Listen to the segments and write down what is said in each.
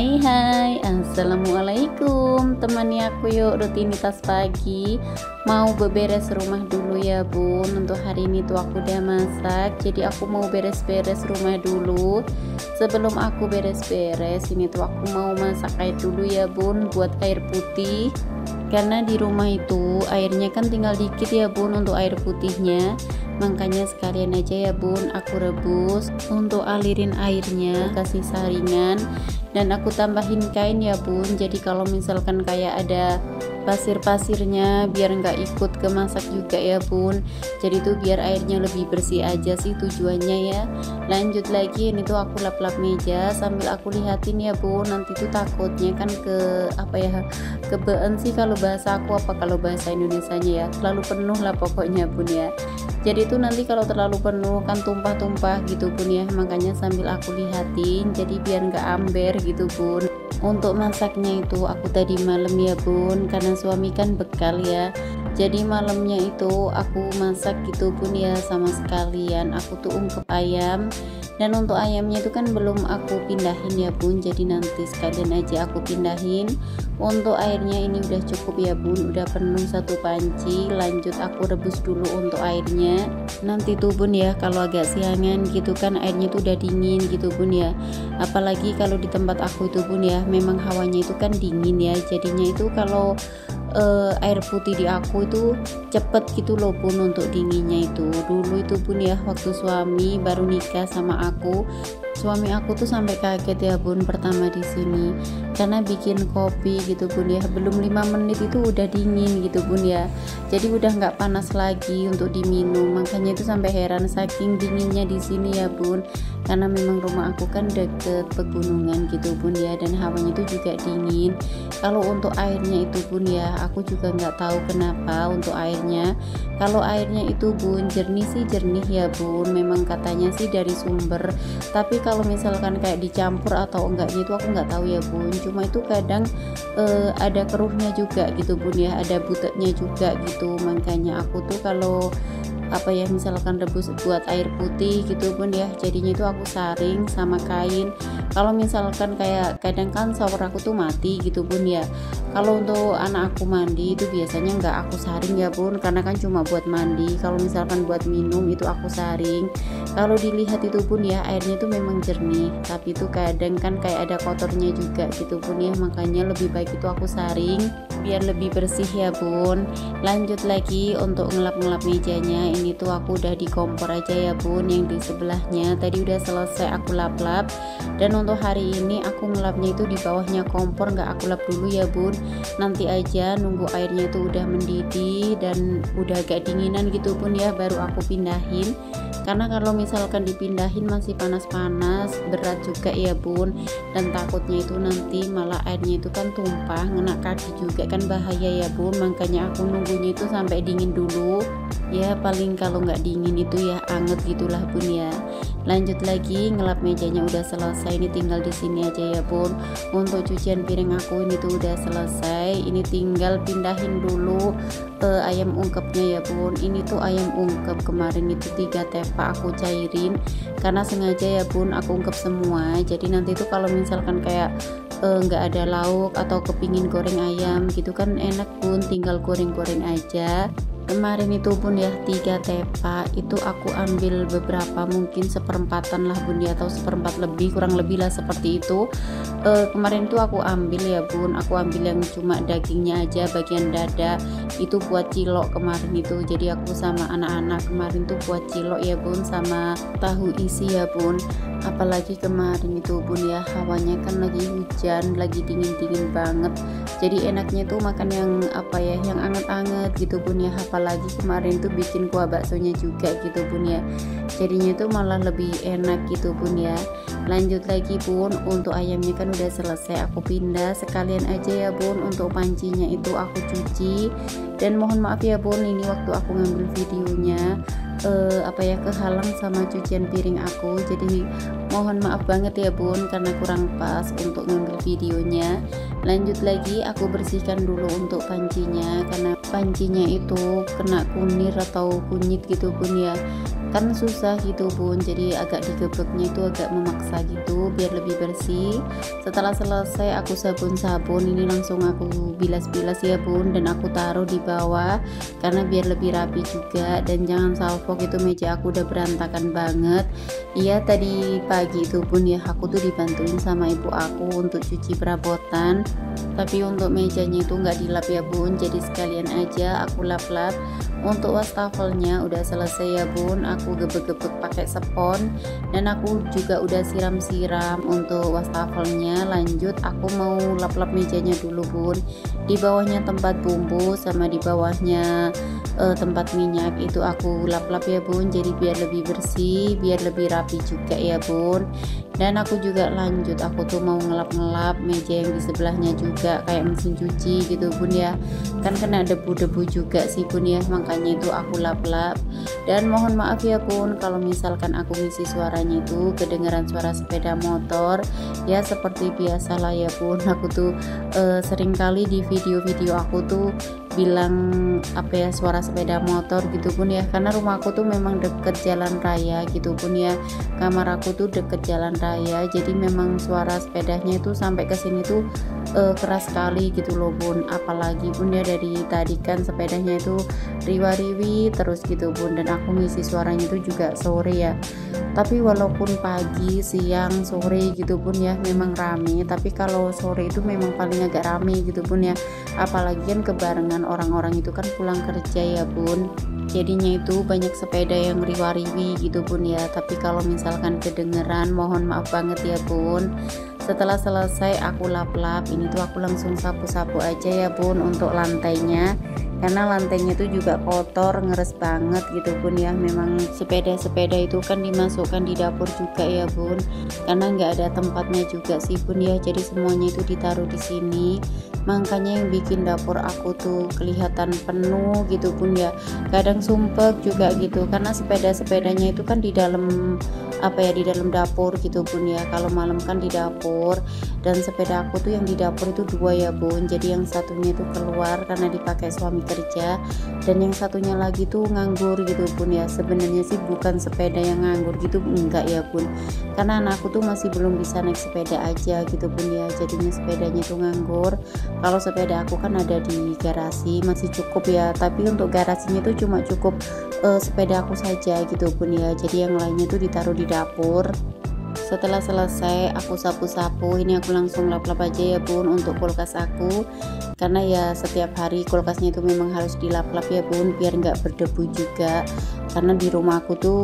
Hai, assalamualaikum. Temani aku yuk rutinitas pagi. Mau beberes rumah dulu ya bun. Untuk hari ini tuh aku udah masak, jadi aku mau beres-beres rumah dulu. Sebelum aku beres-beres, ini tuh aku mau masak air dulu ya bun, buat air putih. Karena di rumah itu airnya kan tinggal dikit ya bun untuk air putihnya. Makanya sekalian aja ya bun aku rebus untuk alirin airnya, kasih saringan, dan aku tambahin kain ya bun. Jadi kalau misalkan kayak ada pasir-pasirnya biar nggak ikut ke masak juga ya bun. Jadi tuh biar airnya lebih bersih aja sih tujuannya ya. Lanjut lagi, ini tuh aku lap-lap meja sambil aku lihatin ya bun. Nanti tuh takutnya kan kebeen sih kalau bahasa aku, apa kalau bahasa Indonesianya ya, terlalu penuh lah pokoknya bun ya. Jadi tuh nanti kalau terlalu penuh kan tumpah-tumpah gitu bun ya. Makanya sambil aku lihatin, jadi biar nggak amber gitu bun. Untuk masaknya itu aku tadi malam ya bun, karena suami kan bekal ya. Jadi malamnya itu aku masak gitu bun ya, sama sekalian aku tuh ungkep ayam. Dan untuk ayamnya itu kan belum aku pindahin ya bun, jadi nanti sekalian aja aku pindahin. Untuk airnya ini udah cukup ya bun, udah penuh satu panci. Lanjut aku rebus dulu untuk airnya. Nanti tuh bun ya kalau agak siangan gitu kan airnya tuh udah dingin gitu bun ya. Apalagi kalau di tempat aku itu bun ya, memang hawanya itu kan dingin ya. Jadinya itu kalau air putih di aku itu cepet gitu loh bun untuk dinginnya itu. Dulu itu bun ya, waktu suami baru nikah sama aku, suami aku tuh sampai kaget ya bun pertama di sini, karena bikin kopi gitu bun ya, belum 5 menit itu udah dingin gitu bun ya. Jadi udah nggak panas lagi untuk diminum. Makanya itu sampai heran saking dinginnya di sini ya bun, karena memang rumah aku kan deket pegunungan gitu bun ya, dan hawanya itu juga dingin. Kalau untuk airnya itu bun ya, aku juga nggak tahu kenapa untuk airnya. Kalau airnya itu bun jernih sih jernih ya bun, memang katanya sih dari sumber. Tapi kalau misalkan kayak dicampur atau enggaknya itu aku nggak tahu ya bun. Cuma itu kadang ada keruhnya juga gitu bun ya, ada buteknya juga gitu. Makanya aku tuh kalau misalkan rebus buat air putih gitu bun ya, jadinya itu aku saring sama kain. Kalau misalkan kayak kadang kan shower aku tuh mati gitu bun ya, kalau untuk anak aku mandi itu biasanya nggak aku saring ya bun, karena kan cuma buat mandi. Kalau misalkan buat minum itu aku saring. Kalau dilihat itu bun ya, airnya itu memang jernih, tapi itu kadang kan kayak ada kotornya juga gitu bun ya. Makanya lebih baik itu aku saring biar lebih bersih ya bun. Lanjut lagi untuk ngelap-ngelap mejanya, ini tuh aku udah di kompor aja ya bun, yang di sebelahnya tadi udah selesai aku lap-lap. Dan untuk hari ini aku ngelapnya itu di bawahnya kompor, nggak aku lap dulu ya bun, nanti aja nunggu airnya itu udah mendidih dan udah agak dinginan gitu bun ya, baru aku pindahin. Karena kalau misalkan dipindahin masih panas-panas, berat juga ya bun, dan takutnya itu nanti malah airnya itu kan tumpah ngena kaki juga kan bahaya ya bun. Makanya aku nunggunya itu sampai dingin dulu ya, paling kalau nggak dingin itu ya anget gitulah bun ya. Lanjut lagi ngelap mejanya udah selesai, ini tinggal di sini aja ya bun. Untuk cucian piring aku ini tuh udah selesai, ini tinggal pindahin dulu ayam ungkepnya ya bun. Ini tuh ayam ungkep kemarin itu 3 tepa aku cairin, karena sengaja ya bun aku ungkep semua. Jadi nanti tuh kalau misalkan kayak nggak ada lauk atau kepingin goreng ayam gitu kan enak bun, tinggal goreng-goreng aja. Kemarin itu bun ya 3 tepa itu aku ambil beberapa, mungkin seperempatan lah bun ya, atau seperempat lebih, kurang lebih lah seperti itu. Kemarin itu aku ambil ya bun, aku ambil yang cuma dagingnya aja, bagian dada itu buat cilok kemarin itu. Jadi aku sama anak-anak kemarin tuh buat cilok ya bun, sama tahu isi ya bun. Apalagi kemarin itu bun ya, hawanya kan lagi hujan, lagi dingin-dingin banget, jadi enaknya tuh makan yang yang anget-anget gitu bun ya. Apalagi kemarin tuh bikin kuah baksonya juga gitu bun ya, jadinya tuh malah lebih enak gitu bun ya. Lanjut lagi bun, untuk ayamnya kan udah selesai aku pindah, sekalian aja ya bun untuk pancinya itu aku cuci. Dan mohon maaf ya bun, ini waktu aku ngambil videonya kehalang sama cucian piring aku, jadi mohon maaf banget ya bun karena kurang pas untuk ngambil videonya. Lanjut lagi aku bersihkan dulu untuk pancinya, karena pancinya itu kena kunir atau kunyit gitu bun ya. kan susah gitu bun, jadi agak digebreknya itu agak memaksa gitu biar lebih bersih. Setelah selesai aku sabun-sabun, ini langsung aku bilas-bilas ya bun, dan aku taruh di bawah karena biar lebih rapi juga. Dan jangan salfok, itu meja aku udah berantakan banget. Iya, tadi pagi itu bun ya aku tuh dibantuin sama ibu aku untuk cuci perabotan, tapi untuk mejanya itu nggak dilap ya bun, jadi sekalian aja aku lap-lap. Untuk wastafelnya udah selesai ya bun, aku gebek-gebek pakai spons, dan aku juga udah siram-siram untuk wastafelnya. Lanjut aku mau lap-lap mejanya dulu bun, di bawahnya tempat bumbu sama di bawahnya tempat minyak itu aku lap-lap ya bun, jadi biar lebih bersih, biar lebih rapi juga ya bun. Dan aku juga lanjut, aku tuh mau ngelap-ngelap meja yang di sebelahnya juga kayak mesin cuci gitu bun ya, kan kena debu-debu juga sih bun ya, makanya itu aku lap-lap. Dan mohon maaf ya bun kalau misalkan aku ngisi suaranya itu kedengaran suara sepeda motor, ya seperti biasa lah ya bun. Aku tuh sering kali di video-video aku tuh bilang apa ya, suara sepeda motor gitu pun ya, karena rumah aku tuh memang deket jalan raya gitu pun ya, kamar aku tuh deket jalan raya, jadi memang suara sepedanya itu sampai ke sini tuh keras sekali gitu loh bun. Apalagi bun ya dari tadi kan sepedanya itu riwa-riwi terus gitu bun, dan aku ngisi suaranya itu juga sore ya, tapi walaupun pagi, siang, sore gitu pun ya memang rame, tapi kalau sore itu memang paling agak rame gitu pun ya, apalagi kan kebarengan orang-orang itu kan pulang kerja ya bun, jadinya itu banyak sepeda yang riwa-riwi gitu bun ya. Tapi kalau misalkan kedengeran mohon maaf banget ya bun. Setelah selesai aku lap-lap, ini tuh aku langsung sapu-sapu aja ya bun untuk lantainya, karena lantainya itu juga kotor, ngeres banget gitu bun ya. Memang sepeda-sepeda itu kan dimasukkan di dapur juga ya bun, karena nggak ada tempatnya juga sih bun ya, jadi semuanya itu ditaruh di sini, makanya yang bikin dapur aku tuh kelihatan penuh gitu bun ya. Kadang sumpek juga gitu karena sepeda-sepedanya itu kan di dalam apa ya, di dalam dapur gitu bun ya, kalau malam kan di dapur. Dan sepeda aku tuh yang di dapur itu dua ya bun, jadi yang satunya itu keluar karena dipakai suami kerja, dan yang satunya lagi tuh nganggur gitu bun ya. Sebenarnya sih bukan sepeda yang nganggur gitu, enggak ya bun, karena anakku tuh masih belum bisa naik sepeda aja gitu bun ya, jadinya sepedanya tuh nganggur. Kalau sepeda aku kan ada di garasi masih cukup ya, tapi untuk garasinya tuh cuma cukup sepeda aku saja gitu bun ya, jadi yang lainnya tuh ditaruh di dapur. Setelah selesai aku sapu-sapu, ini aku langsung lap-lap aja ya bun untuk kulkas aku, karena ya setiap hari kulkasnya itu memang harus dilap-lap ya bun biar nggak berdebu juga, karena di rumah aku tuh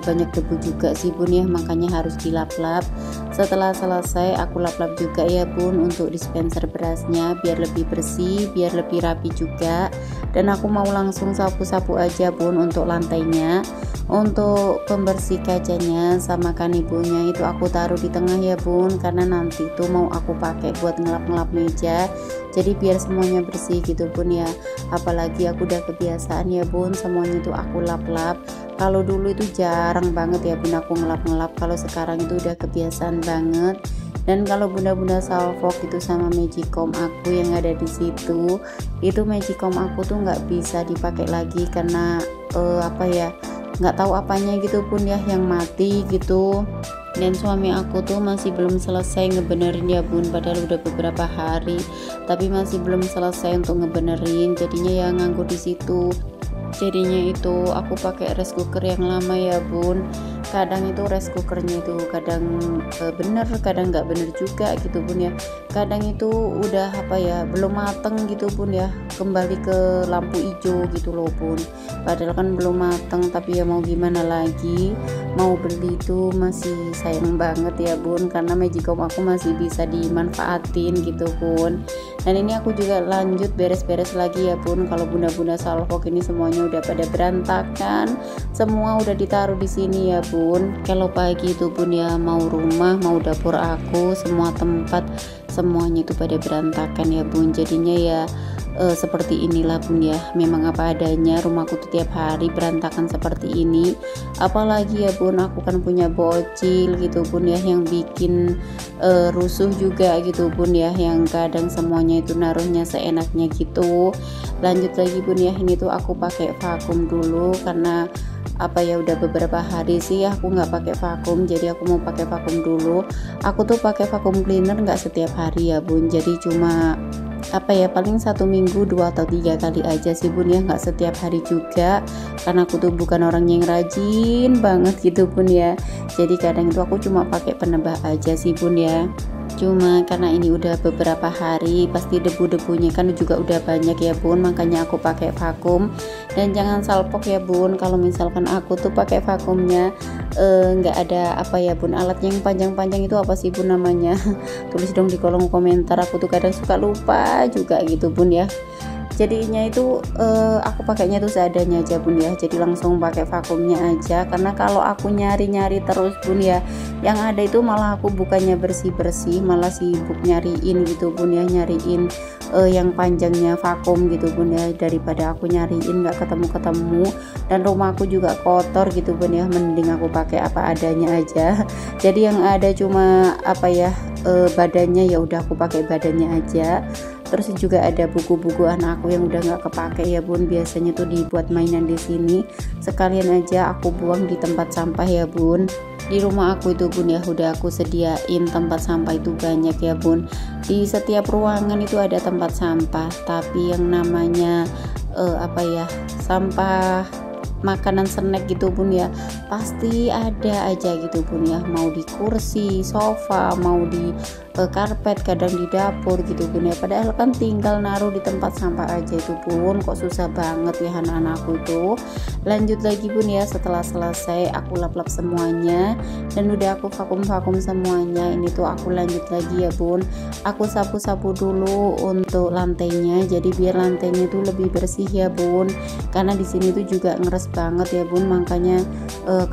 banyak debu juga sih bun ya, makanya harus dilap-lap. Setelah selesai aku lap-lap juga ya bun untuk dispenser berasnya biar lebih bersih, biar lebih rapi juga. Dan aku mau langsung sapu-sapu aja bun untuk lantainya. Untuk pembersih kacanya sama kanibunya itu aku taruh di tengah ya bun, karena nanti itu mau aku pakai buat ngelap-ngelap meja, jadi biar semuanya bersih gitu bun ya. Apalagi aku udah kebiasaan ya bun, semuanya itu aku lap-lap. Kalau dulu itu jarang banget ya bun aku ngelap-ngelap, kalau sekarang itu udah kebiasaan banget. Dan kalau bunda-bunda salfok itu sama magicom aku yang ada di situ, itu magicom aku tuh nggak bisa dipakai lagi karena apa ya, nggak tahu apanya gitu pun ya yang mati gitu. Dan suami aku tuh masih belum selesai ngebenerin ya bun, padahal udah beberapa hari tapi masih belum selesai untuk ngebenerin, jadinya ya nganggur di situ. Jadinya itu aku pakai rice cooker yang lama ya bun, kadang itu rice cookernya itu kadang bener kadang nggak bener juga gitu bun ya, kadang itu udah apa ya belum mateng gitu bun ya, kembali ke lampu hijau gitu loh bun, padahal kan belum mateng. Tapi ya mau gimana lagi, mau beli itu masih sayang banget ya bun, karena magicom aku masih bisa dimanfaatin gitu bun. Dan ini aku juga lanjut beres-beres lagi ya bun. Kalau bunda-bunda salfok ini semuanya udah pada berantakan, semua udah ditaruh di sini ya bun. Kalau pagi itu bun ya, mau rumah mau dapur aku semua tempat semuanya itu pada berantakan ya bun, jadinya ya seperti inilah bun ya, memang apa adanya, rumahku tuh tiap hari berantakan seperti ini. Apalagi ya bun aku kan punya bocil gitu bun ya, yang bikin rusuh juga gitu bun ya, yang kadang semuanya itu naruhnya seenaknya gitu. Lanjut lagi bun ya, ini tuh aku pakai vakum dulu karena apa ya, udah beberapa hari sih aku nggak pakai vakum, jadi aku mau pakai vakum dulu. Aku tuh pakai vakum cleaner nggak setiap hari ya bun, jadi cuma apa ya, paling 1 minggu 2 atau 3 kali aja sih bun ya, nggak setiap hari juga karena aku tuh bukan orang yang rajin banget gitu bun ya. Jadi kadang itu aku cuma pakai penebah aja sih bun ya. Cuma karena ini udah beberapa hari, pasti debu-debunya kan juga udah banyak ya bun, makanya aku pakai vakum. Dan jangan salpok ya bun, kalau misalkan aku tuh pakai vakumnya nggak ada apa ya bun, alat yang panjang-panjang itu apa sih bun namanya? Tulis dong di kolom komentar, aku tuh kadang suka lupa juga gitu bun ya. Jadinya itu aku pakainya tuh seadanya aja bun ya, jadi langsung pakai vakumnya aja, karena kalau aku nyari-nyari terus bun ya, yang ada itu malah aku bukannya bersih-bersih, malah sibuk nyariin gitu bun ya, nyariin yang panjangnya vakum gitu bun ya, daripada aku nyariin nggak ketemu-ketemu dan rumahku juga kotor gitu bun ya, mending aku pakai apa adanya aja. Jadi yang ada cuma apa ya, badannya, ya udah aku pakai badannya aja. Terus juga ada buku-buku anakku yang udah nggak kepake ya bun, biasanya tuh dibuat mainan di sini, sekalian aja aku buang di tempat sampah ya bun. Di rumah aku itu bun ya, udah aku sediain tempat sampah itu banyak ya bun, di setiap ruangan itu ada tempat sampah, tapi yang namanya apa ya, sampah makanan snack gitu bun ya, pasti ada aja gitu bun ya, mau di kursi, sofa, mau di karpet, kadang di dapur gitu bun ya, padahal kan tinggal naruh di tempat sampah aja itu bun, kok susah banget ya anak-anakku itu. Lanjut lagi bun ya, setelah selesai aku lap-lap semuanya dan udah aku vakum-vakum semuanya, ini tuh aku lanjut lagi ya bun, aku sapu-sapu dulu untuk lantainya, jadi biar lantainya tuh lebih bersih ya bun, karena di sini tuh juga ngeres banget ya bun, makanya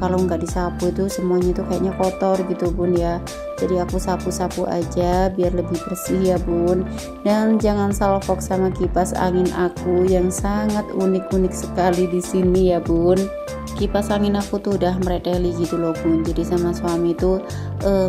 kalau nggak disapu itu semuanya tuh kayaknya kotor gitu bun ya. Jadi aku sapu-sapu aja biar lebih bersih ya bun. Dan jangan salfok sama kipas angin aku yang sangat unik-unik sekali di sini ya bun. Kipas angin aku tuh udah mereteli gitu loh bun, jadi sama suami tuh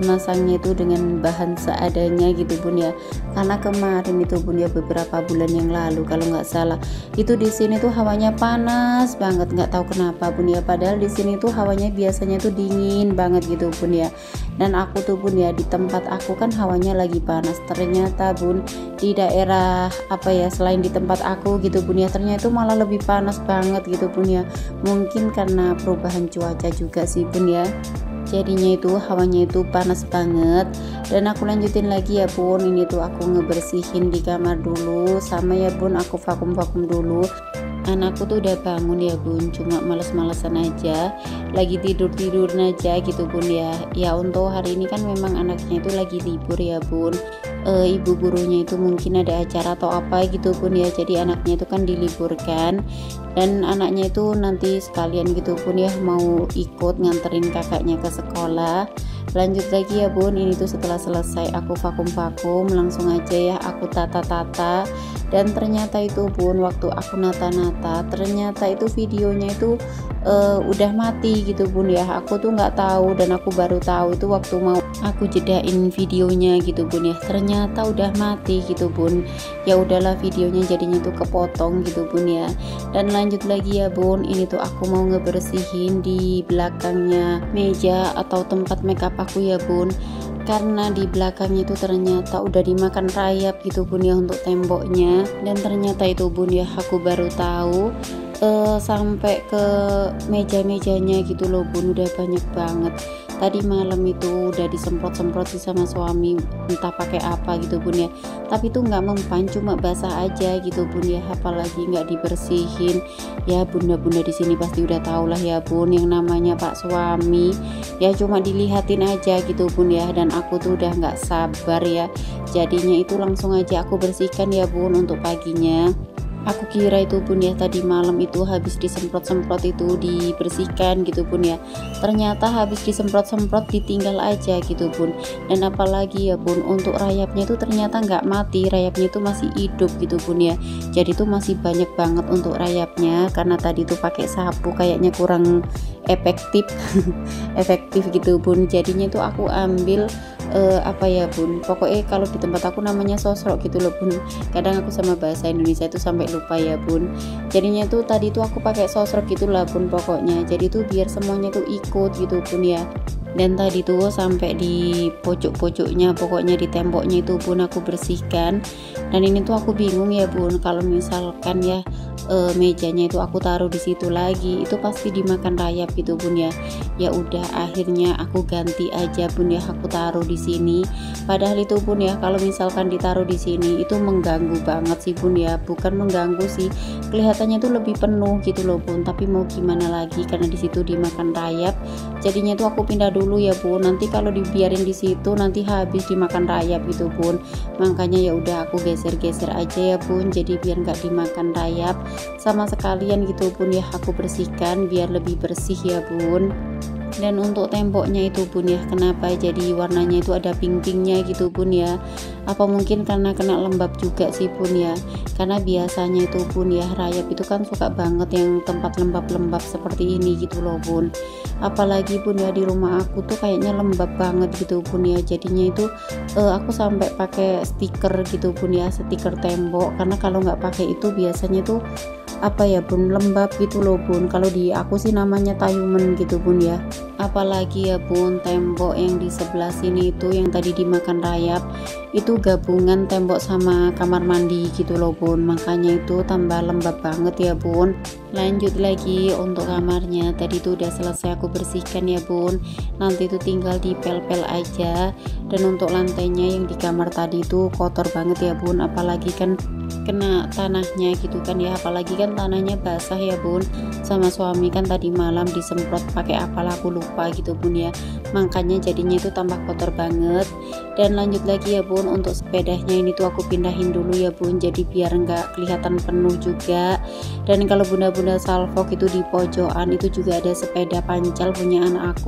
masangnya itu dengan bahan seadanya gitu bun ya, karena kemarin itu bun ya, beberapa bulan yang lalu kalau nggak salah, itu di sini tuh hawanya panas banget, nggak tahu kenapa bun ya, padahal di sini tuh hawanya biasanya tuh dingin banget gitu bun ya. Dan aku tuh bun ya, di tempat aku kan hawanya lagi panas, ternyata bun di daerah apa ya, selain di tempat aku gitu bun ya, ternyata itu malah lebih panas banget gitu bun ya, mungkin karena perubahan cuaca juga sih bun ya, jadinya itu hawanya itu panas banget. Dan aku lanjutin lagi ya bun, ini tuh aku ngebersihin di kamar dulu, sama ya bun aku vakum-vakum dulu. Anakku tuh udah bangun ya bun, cuma males-malesan aja, lagi tidur-tidur aja gitu bun ya. Ya untuk hari ini kan memang anaknya itu lagi libur ya bun, ibu gurunya itu mungkin ada acara atau apa gitu bun ya, jadi anaknya itu kan diliburkan, dan anaknya itu nanti sekalian gitu bun ya, mau ikut nganterin kakaknya ke sekolah. Lanjut lagi ya bun, ini tuh setelah selesai aku vakum-vakum, langsung aja ya aku tata-tata. Dan ternyata itu bun, waktu aku nata-nata, ternyata itu videonya itu udah mati gitu bun ya, aku tuh nggak tahu, dan aku baru tahu itu waktu mau aku jedain videonya gitu bun ya, ternyata udah mati gitu bun. Ya udahlah, videonya jadinya tuh kepotong gitu bun ya. Dan lanjut lagi ya bun, ini tuh aku mau ngebersihin di belakangnya meja atau tempat makeup aku ya bun, karena di belakangnya itu ternyata udah dimakan rayap gitu bun ya untuk temboknya. Dan ternyata itu bun ya, aku baru tahu sampai ke meja-mejanya gitu loh bun, udah banyak banget. Tadi malam itu udah disemprot-semprot sih sama suami, entah pakai apa gitu bun ya, tapi tuh nggak mempan, cuma basah aja gitu bun ya, apalagi nggak dibersihin. Ya bunda-bunda di sini pasti udah tau lah ya bun, yang namanya pak suami ya cuma dilihatin aja gitu bun ya. Dan aku tuh udah nggak sabar ya, jadinya itu langsung aja aku bersihkan ya bun untuk paginya. Aku kira itu bun ya, tadi malam itu habis disemprot-semprot itu dibersihkan gitu bun ya, ternyata habis disemprot-semprot ditinggal aja gitu bun. Dan apalagi ya bun, untuk rayapnya itu ternyata nggak mati, rayapnya itu masih hidup gitu bun ya, jadi itu masih banyak banget untuk rayapnya, karena tadi tuh pakai sapu kayaknya kurang efektif efektif gitu bun. Jadinya itu aku ambil apa ya bun, pokoknya kalau di tempat aku namanya sosro gitu loh bun. Kadang aku sama bahasa Indonesia itu sampai lupa ya bun. Jadinya tuh tadi tuh aku pakai sosro gitulah bun pokoknya, jadi tuh biar semuanya tuh ikut gitu bun ya. Dan tadi tuh sampai di pojok-pojoknya, pokoknya di temboknya itu pun aku bersihkan. Dan ini tuh aku bingung ya bun, kalau misalkan ya mejanya itu aku taruh di situ lagi, itu pasti dimakan rayap gitu bun ya. Ya udah akhirnya aku ganti aja bun ya, aku taruh di sini. Padahal itu pun ya, kalau misalkan ditaruh di sini itu mengganggu banget sih bun ya. Bukan mengganggu sih, kelihatannya tuh lebih penuh gitu loh bun, tapi mau gimana lagi karena di situ dimakan rayap. Jadinya tuh aku pindah dulu ya bun, nanti kalau dibiarin di situ nanti habis dimakan rayap gitu bun. Makanya ya udah aku geser-geser aja ya bun, jadi biar nggak dimakan rayap sama sekalian gitu bun ya, aku bersihkan biar lebih bersih ya bun. Dan untuk temboknya itu bun ya, kenapa jadi warnanya itu ada pink-pinknya gitu bun ya, apa mungkin karena kena lembab juga sih bun ya. Karena biasanya itu bun ya, rayap itu kan suka banget yang tempat lembab-lembab seperti ini gitu loh bun. Apalagi bun ya, di rumah aku tuh kayaknya lembab banget gitu bun ya. Jadinya itu aku sampai pakai stiker gitu bun ya, stiker tembok, karena kalau nggak pakai itu biasanya tuh apa ya bun, lembab gitu loh bun. Kalau di aku sih namanya tayumen gitu bun ya. Apalagi ya bun, tembok yang di sebelah sini itu yang tadi dimakan rayap itu gabungan tembok sama kamar mandi gitu loh bun, makanya itu tambah lembab banget ya bun. Lanjut lagi untuk kamarnya, tadi tuh udah selesai aku bersihkan ya bun, nanti tuh tinggal dipel-pel aja. Dan untuk lantainya yang di kamar tadi tuh kotor banget ya bun, apalagi kan kena tanahnya gitu kan ya, apalagi kan tanahnya basah ya bun. Sama suami kan tadi malam disemprot pakai apalah aku lupa gitu bun ya, makanya jadinya itu tambah kotor banget. Dan lanjut lagi ya bun, untuk sepedanya ini tuh aku pindahin dulu ya bun, jadi biar nggak kelihatan penuh juga. Dan kalau bunda-bunda salvok itu di pojokan itu juga ada sepeda pancal punya anak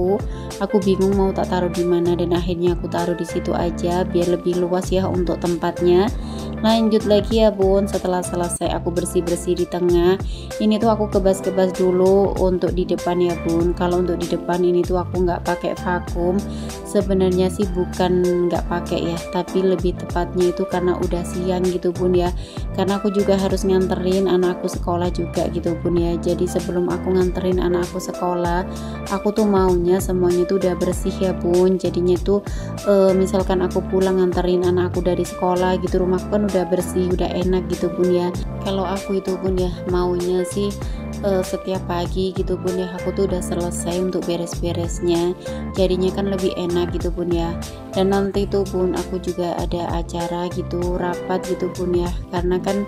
aku bingung mau tak taruh di mana, dan akhirnya aku taruh di situ aja biar lebih luas ya untuk tempatnya. Lanjut lagi ya bun, setelah selesai aku bersih-bersih di tengah, ini tuh aku kebas-kebas dulu untuk di depan ya bun. Kalau untuk di depan ini tuh aku nggak pakai vakum, sebenarnya sih bukan nggak pakai ya, tapi lebih tepatnya itu karena udah siang gitu bun ya, karena aku juga harus nganterin anakku sekolah juga gitu bun ya. Jadi sebelum aku nganterin anakku sekolah, aku tuh maunya semuanya tuh udah bersih ya bun. Jadinya tuh misalkan aku pulang nganterin anakku dari sekolah gitu, rumahku kan udah bersih, udah enak gitu bun ya. Kalau aku itu bun ya maunya sih setiap pagi gitu bun ya, aku tuh udah selesai untuk beres-beresnya, jadinya kan lebih enak gitu bun ya. Dan nanti tuh bun aku juga ada acara gitu, rapat gitu bun ya, karena kan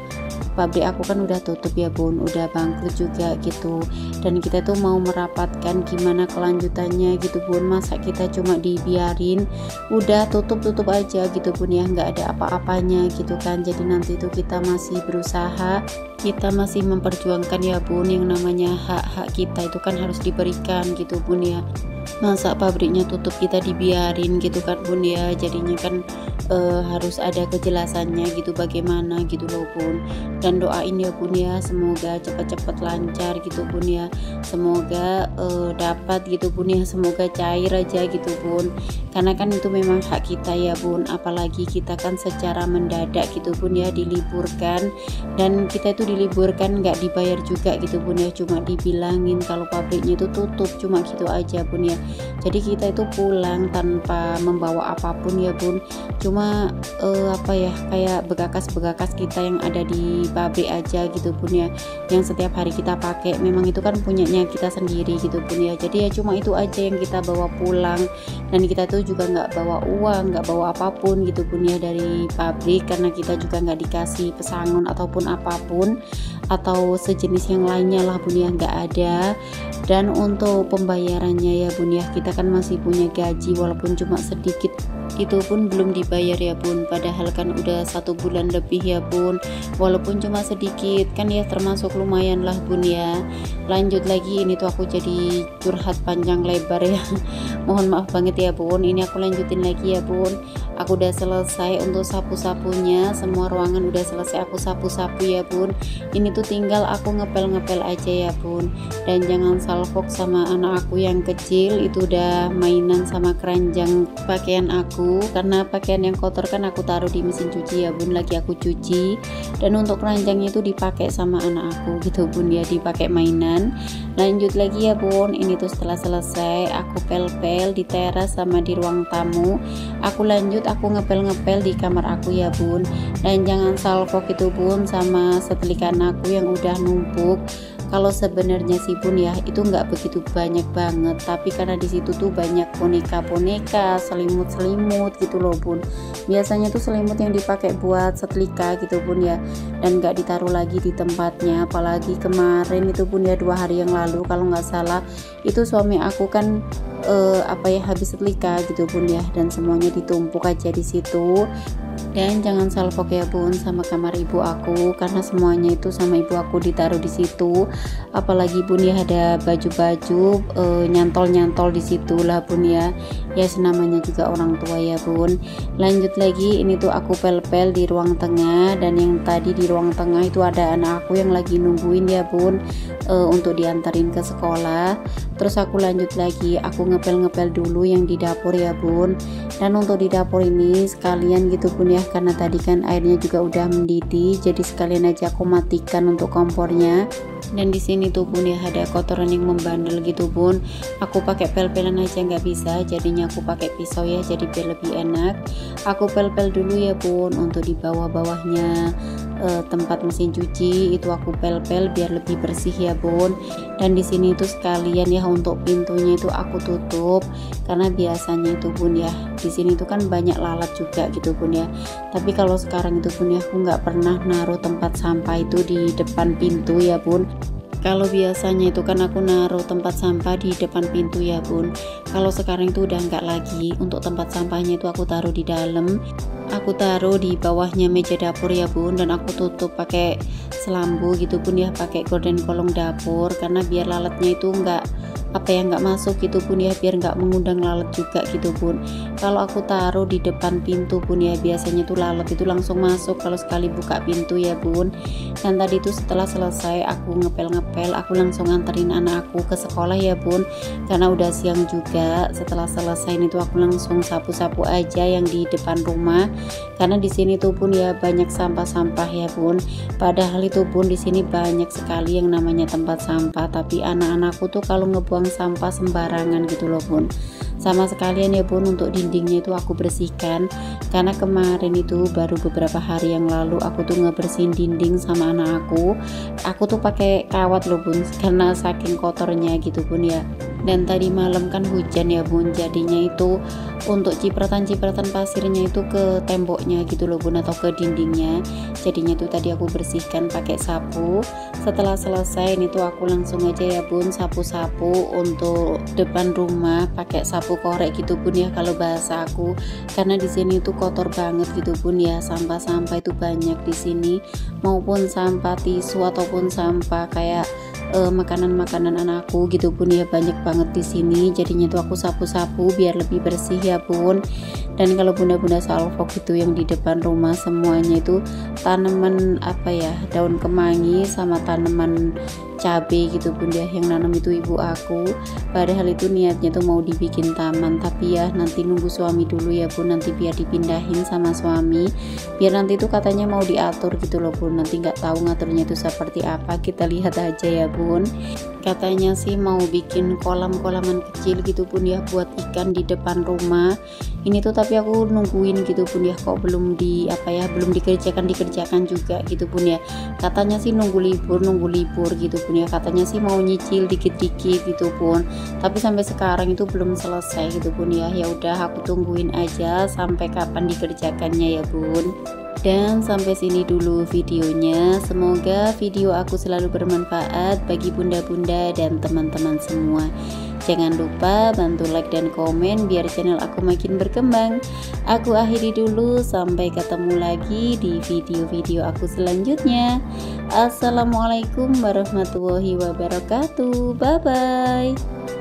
pabrik aku kan udah tutup ya bun, udah bangkrut juga gitu. Dan kita tuh mau merapatkan gimana kelanjutannya gitu bun, masa kita cuma dibiarin udah tutup aja gitu bun ya, nggak ada apa-apanya gitu kan. Jadi nanti tuh kita masih berusaha, kita masih memperjuangkan ya bun, yang namanya hak-hak kita itu kan harus diberikan gitu bun ya. Masa pabriknya tutup kita dibiarin gitu kan bun ya, jadinya kan harus ada kejelasannya gitu bagaimana gitu loh bun. Dan doain ya bun ya, semoga cepat-cepat lancar gitu bun ya, semoga dapat gitu bun ya, semoga cair aja gitu bun, karena kan itu memang hak kita ya bun. Apalagi kita kan secara mendadak gitu bun ya, diliburkan, dan kita itu diliburkan nggak dibayar juga gitu bun ya, cuma dibilangin kalau pabriknya itu tutup, cuma gitu aja bun ya. Jadi kita itu pulang tanpa membawa apapun ya bun, cuma apa ya, kayak bekas-bekas kita yang ada di pabrik aja gitu bun ya, yang setiap hari kita pakai, memang itu kan punyanya kita sendiri gitu bun ya. Jadi ya cuma itu aja yang kita bawa pulang, dan kita tuh juga nggak bawa uang, nggak bawa apapun gitu bun ya dari pabrik, karena kita juga nggak dikasih pesangon ataupun apapun atau sejenis yang lainnya lah bun ya, nggak ada. Dan untuk pembayarannya ya bun ya, kita kan masih punya gaji walaupun cuma sedikit, itu pun belum dibayar ya bun, padahal kan udah 1 bulan lebih ya bun, walaupun cuma sedikit kan ya termasuk lumayan lah bun ya. Lanjut lagi, ini tuh aku jadi curhat panjang lebar ya mohon maaf banget ya bun, ini aku lanjutin lagi ya bun. aku udah selesai untuk sapu-sapunya, semua ruangan udah selesai aku sapu-sapu ya bun. Ini tuh tinggal aku ngepel-ngepel aja ya bun. Dan jangan salfok sama anak aku yang kecil, itu udah mainan sama keranjang pakaian aku, karena pakaian yang kotor kan aku taruh di mesin cuci ya bun, lagi aku cuci. Dan untuk keranjangnya itu dipakai sama anak aku gitu bun ya, dipakai mainan. Lanjut lagi ya bun, ini tuh setelah selesai aku pel-pel di teras sama di ruang tamu. Aku lanjut aku ngepel-ngepel di kamar aku ya bun. Dan jangan salfok itu bun sama setelikan aku yang udah numpuk. Kalau sebenarnya sih bun ya itu nggak begitu banyak banget, tapi karena di situ tuh banyak boneka-boneka, selimut-selimut gitu loh bun. Biasanya tuh selimut yang dipakai buat setrika gitu bun ya, dan nggak ditaruh lagi di tempatnya. Apalagi kemarin itu bun ya, 2 hari yang lalu kalau nggak salah, itu suami aku kan habis setrika gitu bun ya, dan semuanya ditumpuk aja di situ. Dan jangan salfok ya bun sama kamar ibu aku, karena semuanya itu sama ibu aku ditaruh di situ. Apalagi bun ya ada baju-baju nyantol-nyantol di situ lah bun ya. Ya senamanya juga orang tua ya bun. Lanjut lagi, ini tuh aku pel-pel di ruang tengah, dan yang tadi di ruang tengah itu ada anak aku yang lagi nungguin ya bun untuk diantarin ke sekolah. Terus aku lanjut lagi, aku ngepel-ngepel dulu yang di dapur ya bun. Dan untuk di dapur ini sekalian gitu bun ya, karena tadi kan airnya juga udah mendidih, jadi sekalian aja aku matikan untuk kompornya. Dan di sini tuh bun ya ada kotoran yang membandel gitu bun. Aku pakai pel-pelan aja nggak bisa, jadinya aku pakai pisau ya, jadi biar lebih enak. Aku pel-pel dulu ya bun untuk di bawah-bawahnya tempat mesin cuci, itu aku pel-pel biar lebih bersih ya bun. Dan di sini tuh sekalian ya untuk pintunya itu aku tutup, karena biasanya itu bun ya di sini tuh kan banyak lalat juga gitu bun ya. Tapi kalau sekarang itu bun ya aku nggak pernah naruh tempat sampah itu di depan pintu ya bun. Kalau biasanya itu kan aku naruh tempat sampah di depan pintu ya bun. Kalau sekarang itu udah nggak lagi, untuk tempat sampahnya itu aku taruh di dalam. Aku taruh di bawahnya meja dapur ya bun, dan aku tutup pakai selambu gitu bun ya, pakai gorden kolong dapur, karena biar lalatnya itu nggak nggak masuk gitu bun ya, biar nggak mengundang lalat juga gitu bun. Kalau aku taruh di depan pintu bun ya, biasanya tuh lalat itu langsung masuk kalau sekali buka pintu ya bun. Dan tadi itu setelah selesai aku ngepel-ngepel, aku langsung nganterin anak aku ke sekolah ya bun, karena udah siang juga. Setelah selesai itu aku langsung sapu-sapu aja yang di depan rumah, karena di sini tuh bun ya banyak sampah-sampah ya bun. Padahal itu bun di sini banyak sekali yang namanya tempat sampah, tapi anak-anakku tuh kalau ngebuang sampah sembarangan gitu loh bun. Sama sekalian ya bun untuk dindingnya itu aku bersihkan, karena kemarin itu baru beberapa hari yang lalu aku tuh ngebersihin dinding sama anak aku tuh pakai kawat loh bun, karena saking kotornya gitu bun ya. Dan tadi malam kan hujan ya bun, jadinya itu untuk cipratan-cipratan pasirnya itu ke temboknya gitu loh bun, atau ke dindingnya. Jadinya tuh tadi aku bersihkan pakai sapu. Setelah selesai ini tuh aku langsung aja ya bun sapu-sapu untuk depan rumah pakai sapu korek gitu bun ya kalau bahasa aku, karena di sini tuh kotor banget gitu bun ya, sampah-sampah itu banyak di sini, maupun sampah tisu ataupun sampah kayak makanan-makanan anakku gitu bun ya, banyak banget di sini. Jadinya tuh aku sapu-sapu biar lebih bersih ya bun. Dan kalau bunda-bunda salfok itu yang di depan rumah semuanya itu tanaman daun kemangi sama tanaman cabai gitu bun ya, yang nanam itu ibu aku. Padahal itu niatnya tuh mau dibikin taman, tapi ya nanti nunggu suami dulu ya bun, nanti biar dipindahin sama suami, biar nanti tuh katanya mau diatur gitu loh bun. Nanti nggak tahu ngaturnya itu seperti apa, kita lihat aja ya bun. Katanya sih mau bikin kolam-kolaman kecil gitu bun ya buat ikan di depan rumah ini tuh, tapi aku nungguin gitu bun ya, kok belum belum dikerjakan juga gitu bun ya. Katanya sih nunggu libur gitu bun ya, katanya sih mau nyicil dikit-dikit gitu bun, tapi sampai sekarang itu belum selesai gitu bun ya. Ya udah aku tungguin aja sampai kapan dikerjakannya ya bun. Dan sampai sini dulu videonya, semoga video aku selalu bermanfaat bagi bunda-bunda dan teman-teman semua. Jangan lupa bantu like dan komen biar channel aku makin berkembang. Aku akhiri dulu, sampai ketemu lagi di video-video aku selanjutnya. Assalamualaikum warahmatullahi wabarakatuh. Bye bye.